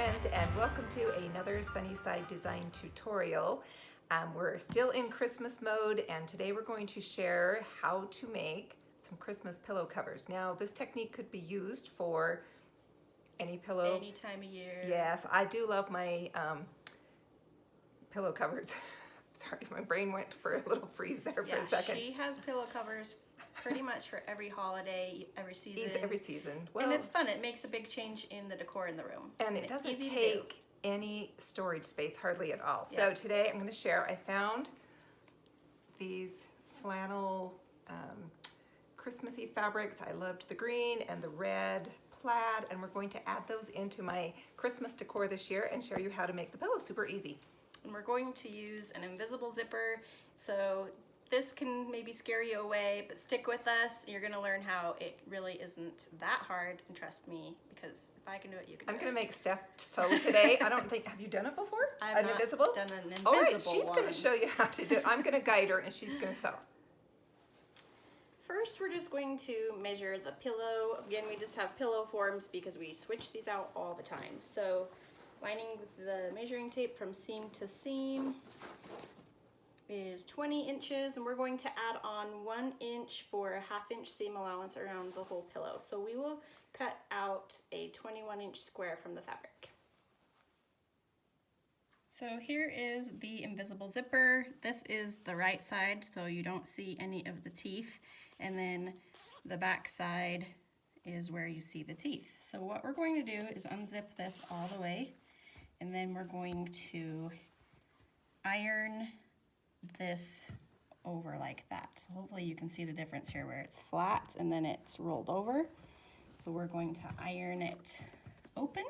friends, and welcome to another Sunnyside Design tutorial. We're still in Christmas mode, and today we're going to share how to make some Christmas pillow covers. Now, this technique could be used for any pillow. Any time of year. Yes, I do love my pillow covers. Sorry, my brain went for a little freeze there for a second. She has pillow covers pretty much for every holiday, every season. Every season. Well, and it's fun. It makes a big change in the decor in the room. And it doesn't take any storage space, hardly at all. Yeah. So today I'm going to share, I found these flannel Christmassy fabrics. I loved the green and the red plaid, and we're going to add those into my Christmas decor this year and show you how to make the pillow super easy. And we're going to use an invisible zipper, so this can maybe scare you away, but stick with us. You're gonna learn how it really isn't that hard, and trust me, because if I can do it, you can do it. I'm gonna make Steph sew today. I don't think, have you done it before? I've not invisible? done an invisible All right, she's one. gonna show you how to do it. I'm gonna guide her and she's gonna sew. First, we're just going to measure the pillow. Again, we just have pillow forms because we switch these out all the time. So, lining the measuring tape from seam to seam is 20 inches, and we're going to add on 1 inch for a 1/2 inch seam allowance around the whole pillow. So we will cut out a 21-inch square from the fabric. So here is the invisible zipper. This is the right side, so you don't see any of the teeth. And then the back side is where you see the teeth. So what we're going to do is unzip this all the way, and then we're going to iron this over like that. So hopefully you can see the difference here where it's flat and then it's rolled over. So we're going to iron it open.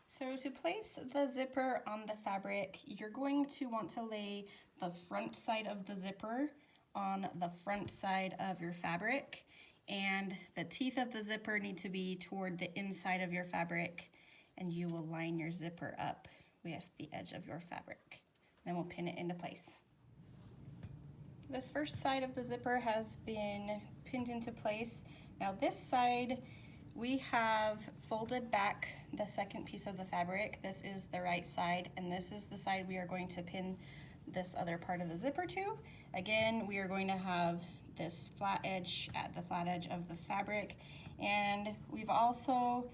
So to place the zipper on the fabric, you're going to want to lay the front side of the zipper on the front side of your fabric, and the teeth of the zipper need to be toward the inside of your fabric, and you will line your zipper up with the edge of your fabric. Then we'll pin it into place. This first side of the zipper has been pinned into place. Now this side, we have folded back the second piece of the fabric. This is the right side, and this is the side we are going to pin this other part of the zipper to. Again, we are going to have this flat edge at the flat edge of the fabric, and we've also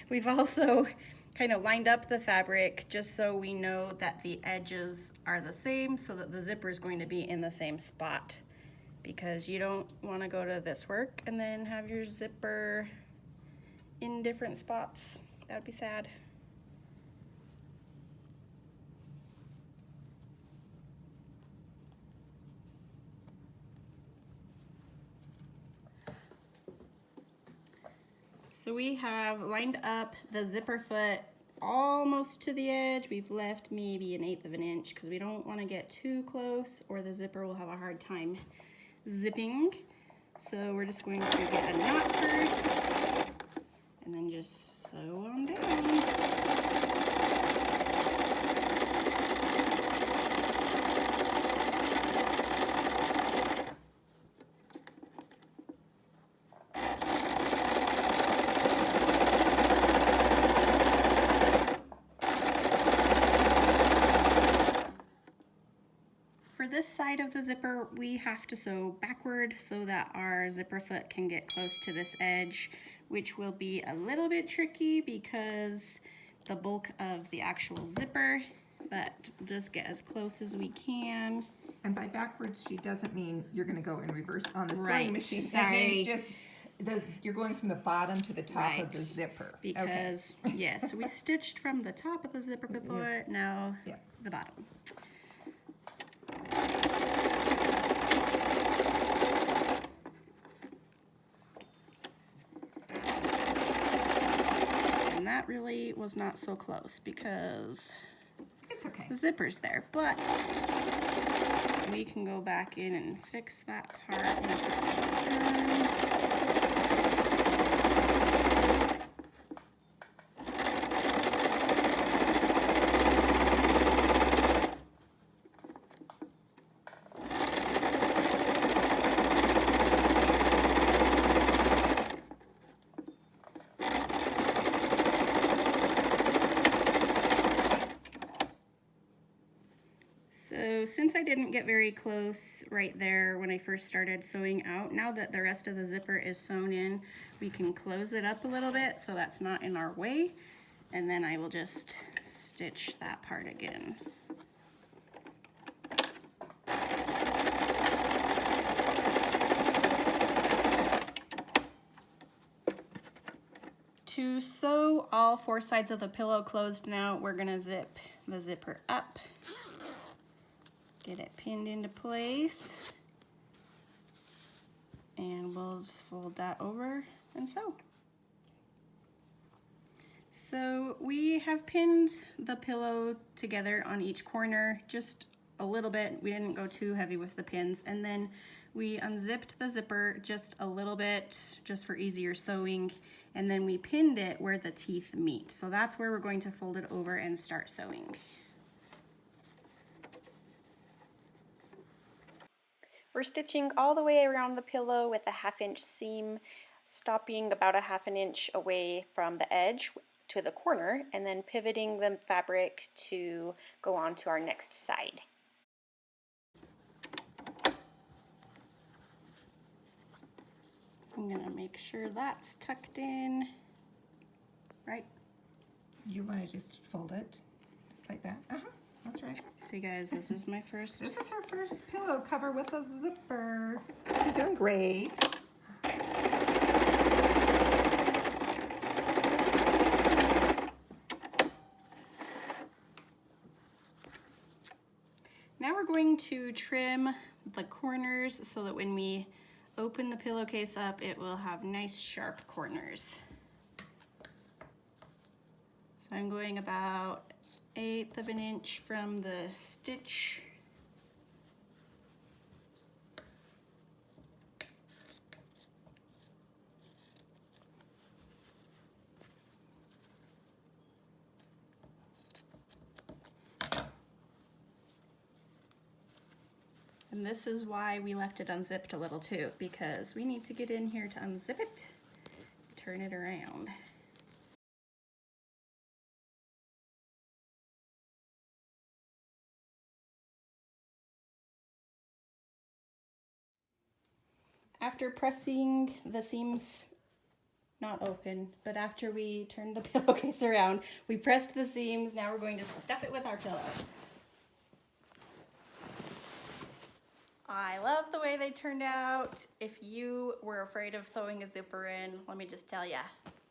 we've also kind of lined up the fabric just so we know that the edges are the same, so that the zipper is going to be in the same spot, because you don't want to go to this work and then have your zipper in different spots. That would be sad. So we have lined up the zipper foot almost to the edge. We've left maybe 1/8 of an inch because we don't want to get too close or the zipper will have a hard time zipping. So we're just going to get a knot first and then just sew on down. For this side of the zipper, we have to sew backward so that our zipper foot can get close to this edge, which will be a little bit tricky because the bulk of the actual zipper, but we'll just get as close as we can. And by backwards, she doesn't mean you're going to go in reverse on the Right, sewing machine. sorry. It means just you're going from the bottom to the top of the zipper. Because, yes, we stitched from the top of the zipper before, now the bottom. And that really was not so close because it's okay. The zipper's there, but we can go back in and fix that part once it's all done. So since I didn't get very close right there when I first started sewing out, now that the rest of the zipper is sewn in, we can close it up a little bit so that's not in our way. And then I will just stitch that part again. To sew all 4 sides of the pillow closed now, we're gonna zip the zipper up, get it pinned into place, and we'll just fold that over and sew. So we have pinned the pillow together on each corner just a little bit. We didn't go too heavy with the pins, and then we unzipped the zipper just a little bit just for easier sewing, and then we pinned it where the teeth meet. So that's where we're going to fold it over and start sewing. We're stitching all the way around the pillow with a 1/2 inch seam, stopping about a 1/2 inch away from the edge to the corner, and then pivoting the fabric to go on to our next side. I'm gonna make sure that's tucked in, right? You want to just fold it, just like that. That's right. See guys, this is my first. This is our first pillow cover with a zipper. She's doing great. Now we're going to trim the corners so that when we open the pillowcase up, it will have nice sharp corners. So I'm going about 1/8 of an inch from the stitch. And this is why we left it unzipped a little too, because we need to get in here to unzip it, turn it around. After pressing the seams, not open, but after we turned the pillowcase around, we pressed the seams. Now we're going to stuff it with our pillow. I love the way they turned out. If you were afraid of sewing a zipper in, let me just tell you,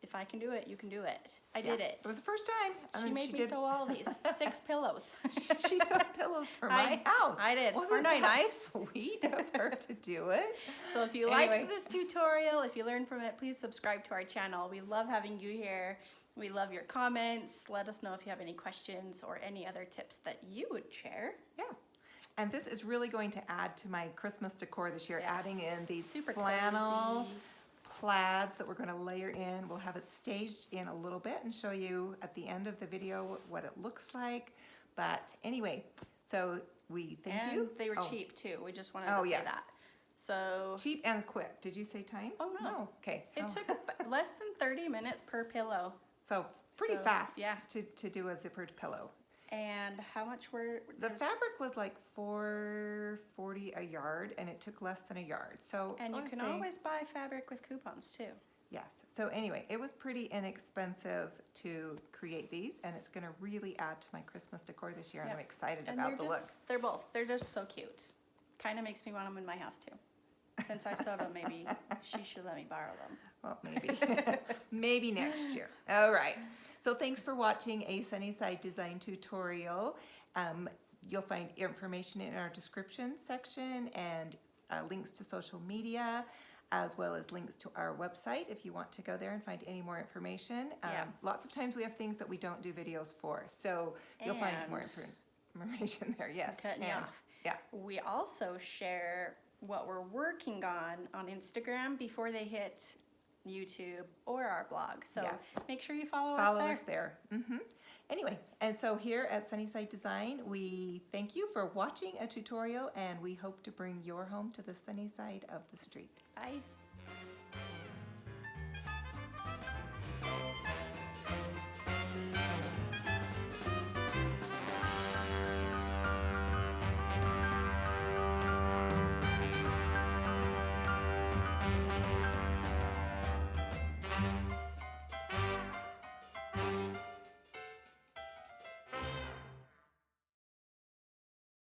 if I can do it, you can do it. I did it. It was the first time. She made me sew all these 6 pillows. She sewed pillows for my house. I did. Wasn't Aren't I that nice? sweet of her to do it? So if you Anyway. liked this tutorial, if you learned from it, please subscribe to our channel. We love having you here. We love your comments. Let us know if you have any questions or any other tips that you would share. Yeah. And this is really going to add to my Christmas decor this year, adding in these Super flannel cozy plaids that we're going to layer in. We'll have it staged in a little bit and show you at the end of the video what it looks like. But anyway, so we thank you. They were Oh. cheap too. We just wanted to say yes. that. So Cheap and quick. Did you say time? Oh, no. Okay. it took less than 30 minutes per pillow. So pretty So, fast yeah. to do a zippered pillow. And how much were The fabric was like $4.40 a yard, and it took less than a yard. So And I you wanna can say, always buy fabric with coupons too. yes. So anyway, it was pretty inexpensive to create these, and it's going to really add to my Christmas decor this year. And Yep. I'm excited And about the look. they're just so cute. Kind of makes me want them in my house too. Since I sewed them, maybe she should let me borrow them. Well, maybe. Maybe next year. All right. So thanks for watching a Sunnyside design tutorial. You'll find information in our description section and links to social media, as well as links to our website if you want to go there and find any more information. Yeah. Lots of times we have things that we don't do videos for, so you'll find more And- information there. Yes. Cutting you And- off. Yeah. We also share what we're working on Instagram before they hit YouTube or our blog. So Yes. make sure you follow us there. Anyway, and so here at Sunnyside Design, we thank you for watching a tutorial, and we hope to bring your home to the sunny side of the street. Bye.